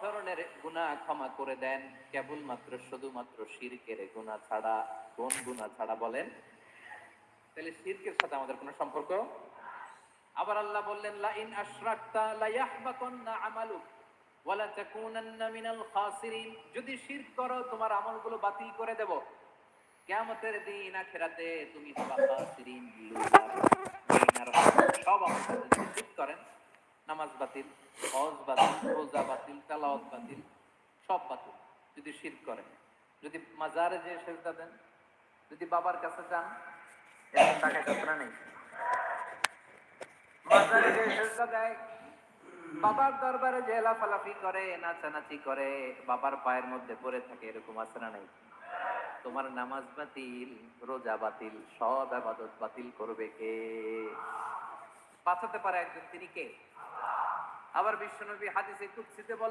ধরনের গুনাহ ক্ষমা করে দেন, কেবলমাত্র শুধুমাত্র শিরকের গুনাহ ছাড়া। কোন গুনাহ ছাড়া বলেন? তাহলে শিরকের সাথে আমাদের কোনো সম্পর্ক। আবার আল্লাহ বললেন, লা ইন আশরাকতা লা ইয়াহবাতান্না আমালুক ওয়া লা তাকুনান্না মিনাল খাসিরিন। যদি শিরক করো তোমার আমলগুলো বাতিল করে দেব, কিয়ামতের দিন আখিরাতে তুমি হবা খাসিরিন, লুজার, উইনার। সব আমল যদি শিরক করেন, নামাজ বাতিল, হজ বাতিল, রোজা বাতিল, তেলাওয়াত বাতিল, সব বাতিল যদি শিরক করেন। যদি মাজারে যে সেজদা দেন, যদি বাবার কাছে যান, এরকম টাকা যাত্রা নেই। মাজারে যে সেজদা দেয়, বাবার দরবারে যে লাফালাফি করে, নাচানাচি করে, বাবার পায়ের মধ্যে পড়ে থাকে, এরকম আছে না নাই? তোমার নামাজ বাতিল, রোজা বাতিল, সব ইবাদত বাতিল করবে কে? বাঁচাতে পারে একজন, তিনি কে? আবার বিশ্বনবী হাদিসে কুদসিতে বলেন,